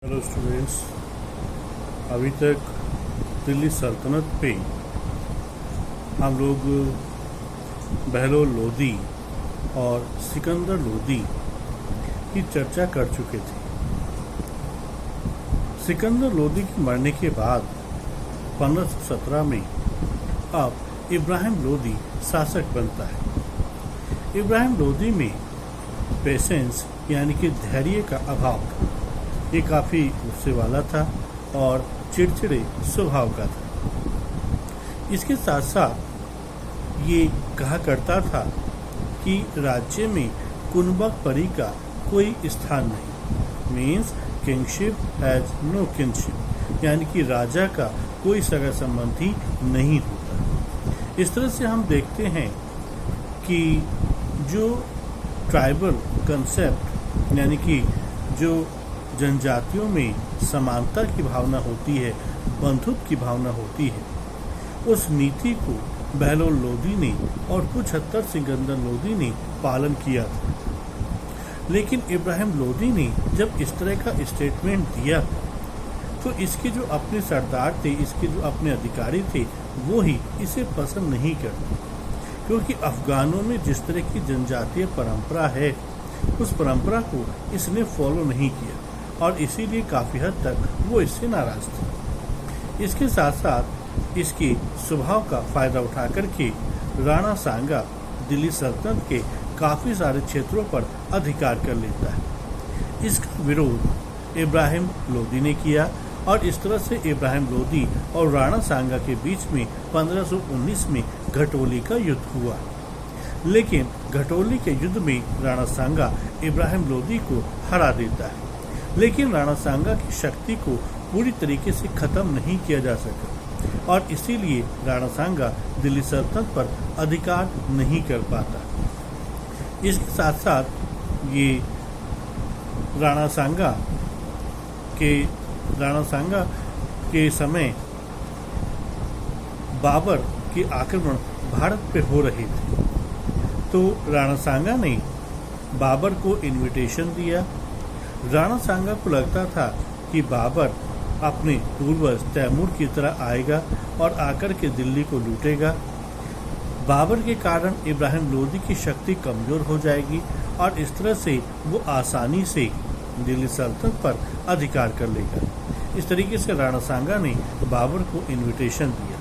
Hello students, अभी तक दिल्ली सल्तनत पे हम लोग बहलोल लोदी और सिकंदर लोदी की चर्चा कर चुके थे। सिकंदर लोदी के मरने के बाद 1517 में अब इब्राहिम लोदी शासक बनता है। इब्राहिम लोदी में पेशेंस यानी कि धैर्य का अभाव था। ये काफ़ी गुस्से वाला था और चिड़चिड़े स्वभाव का था। इसके साथ साथ ये कहा करता था कि राज्य में कुनबक परी का कोई स्थान नहीं, means kingship has no kingship, यानी कि राजा का कोई सगा संबंधी नहीं होता। इस तरह से हम देखते हैं कि जो ट्राइबल कंसेप्ट यानी कि जो जनजातियों में समानता की भावना होती है, बंधुत्व की भावना होती है, उस नीति को बहलोल लोदी ने और कुछ हद तक सिकंदर लोदी ने पालन किया था। लेकिन इब्राहिम लोदी ने जब इस तरह का स्टेटमेंट दिया तो इसके जो अपने सरदार थे, इसके जो अपने अधिकारी थे, वो ही इसे पसंद नहीं करते, क्योंकि अफगानों में जिस तरह की जनजातीय परंपरा है उस परंपरा को इसने फॉलो नहीं किया और इसीलिए काफ़ी हद तक वो इससे नाराज थे। इसके साथ साथ इसके स्वभाव का फ़ायदा उठा करके राणा सांगा दिल्ली सल्तनत के काफ़ी सारे क्षेत्रों पर अधिकार कर लेता है। इसका विरोध इब्राहिम लोदी ने किया और इस तरह से इब्राहिम लोदी और राणा सांगा के बीच में 1519 में घटोली का युद्ध हुआ। लेकिन घटोली के युद्ध में राणा सांगा इब्राहिम लोदी को हरा देता है, लेकिन राणा सांगा की शक्ति को पूरी तरीके से खत्म नहीं किया जा सका और इसीलिए राणा सांगा दिल्ली सल्तनत पर अधिकार नहीं कर पाता। इसके साथ साथ ये राणा सांगा के समय बाबर के आक्रमण भारत पे हो रहे थे, तो राणा सांगा ने बाबर को इनविटेशन दिया। राणा सांगा को लगता था कि बाबर अपने पूर्वज तैमूर की तरह आएगा और आकर के दिल्ली को लूटेगा। बाबर के कारण इब्राहिम लोदी की शक्ति कमज़ोर हो जाएगी और इस तरह से वो आसानी से दिल्ली सल्तनत पर अधिकार कर लेगा। इस तरीके से राणा सांगा ने बाबर को इनविटेशन दिया।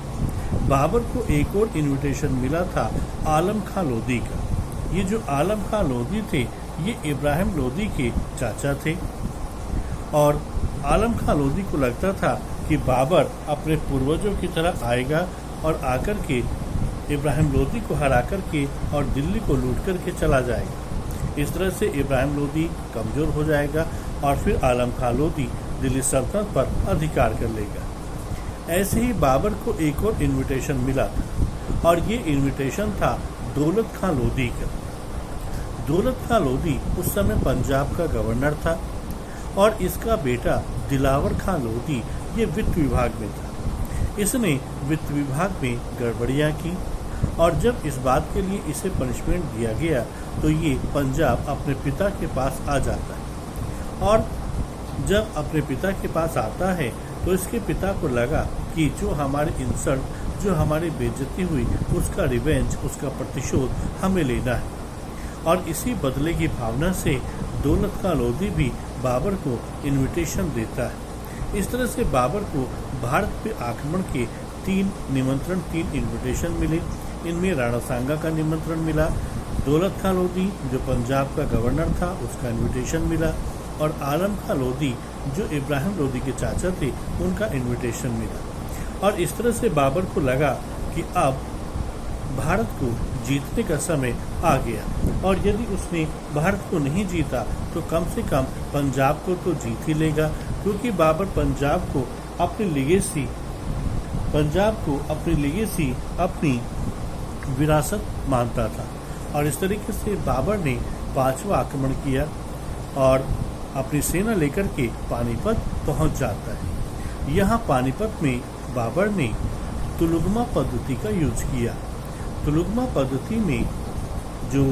बाबर को एक और इनविटेशन मिला था आलम खां लोदी का। ये जो आलम खां लोदी थे ये इब्राहिम लोदी के चाचा थे और आलम खां लोदी को लगता था कि बाबर अपने पूर्वजों की तरह आएगा और आकर के इब्राहिम लोदी को हरा करके और दिल्ली को लूट करके चला जाएगा। इस तरह से इब्राहिम लोदी कमज़ोर हो जाएगा और फिर आलम खां लोदी दिल्ली सल्तनत पर अधिकार कर लेगा। ऐसे ही बाबर को एक और इनविटेशन मिला था और ये इनविटेशन था दौलत खां लोदी का। दौलत खां लोदी उस समय पंजाब का गवर्नर था और इसका बेटा दिलावर खां लोदी ये वित्त विभाग में था। इसने वित्त विभाग में गड़बड़ियाँ की और जब इस बात के लिए इसे पनिशमेंट दिया गया तो ये पंजाब अपने पिता के पास आ जाता है और जब अपने पिता के पास आता है तो इसके पिता को लगा कि जो हमारी इंसल्ट, जो हमारी बेइज्जती हुई, उसका रिवेंज, उसका प्रतिशोध हमें लेना है और इसी बदले की भावना से दौलत खां लोदी भी बाबर को इनविटेशन देता है। इस तरह से बाबर को भारत पे आक्रमण के 3 इनविटेशन मिले। इनमें राणा सांगा का निमंत्रण मिला, दौलत खां लोदी जो पंजाब का गवर्नर था उसका इनविटेशन मिला और आलम खां लोदी जो इब्राहिम लोदी के चाचा थे उनका इनविटेशन मिला। और इस तरह से बाबर को लगा कि अब भारत को जीतने का समय आ गया और यदि उसने भारत को नहीं जीता तो कम से कम पंजाब को तो जीत ही लेगा, क्योंकि बाबर पंजाब को अपनी लिगेसी, अपनी विरासत मानता था। और इस तरीके से बाबर ने 5वां आक्रमण किया और अपनी सेना लेकर के पानीपत पहुंच जाता है। यहाँ पानीपत में बाबर ने तुलुगमा पद्धति का यूज किया। तुलुगमा पद्धति में जो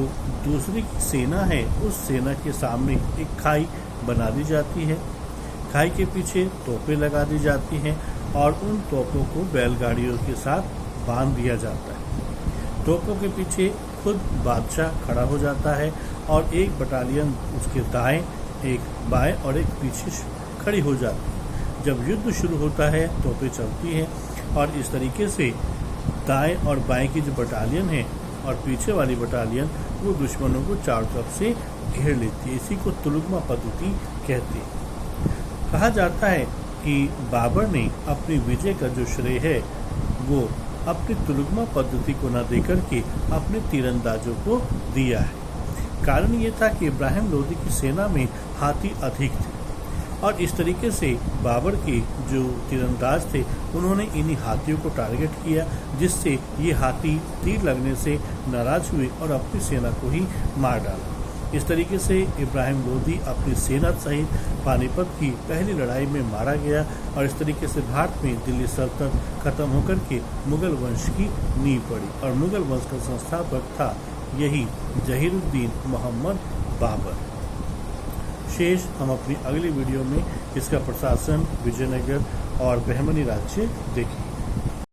दूसरी सेना है उस सेना के सामने एक खाई बना दी जाती है। खाई के पीछे तोपें लगा दी जाती हैं और उन तोपों को बैलगाड़ियों के साथ बांध दिया जाता है। तोपों के पीछे खुद बादशाह खड़ा हो जाता है और एक बटालियन उसके दाएं, एक बाएं और एक पीछे खड़ी हो जाती है। जब युद्ध शुरू होता है तोपें चलती हैं और इस तरीके से दाएं और बाएं की जो बटालियन है और पीछे वाली बटालियन वो दुश्मनों को चारों तरफ से घेर लेती है। इसी को तुलुगमा पद्धति कहते हैं। कहा जाता है कि बाबर ने अपनी विजय का जो श्रेय है वो अपनी तुलुगमा पद्धति को न देकर के अपने तीरंदाजों को दिया है। कारण ये था कि इब्राहिम लोदी की सेना में हाथी अधिक थे और इस तरीके से बाबर के जो तीरंदाज थे उन्होंने इन्हीं हाथियों को टारगेट किया, जिससे ये हाथी तीर लगने से नाराज हुए और अपनी सेना को ही मार डाला। इस तरीके से इब्राहिम लोदी अपनी सेना सहित पानीपत की पहली लड़ाई में मारा गया और इस तरीके से भारत में दिल्ली सल्तनत खत्म होकर के मुगल वंश की नींव पड़ी और मुगल वंश का संस्थापक था यही जहीरुद्दीन मोहम्मद बाबर। शेष हम अपनी अगली वीडियो में इसका प्रशासन, विजयनगर और बहमनी राज्य देखेंगे।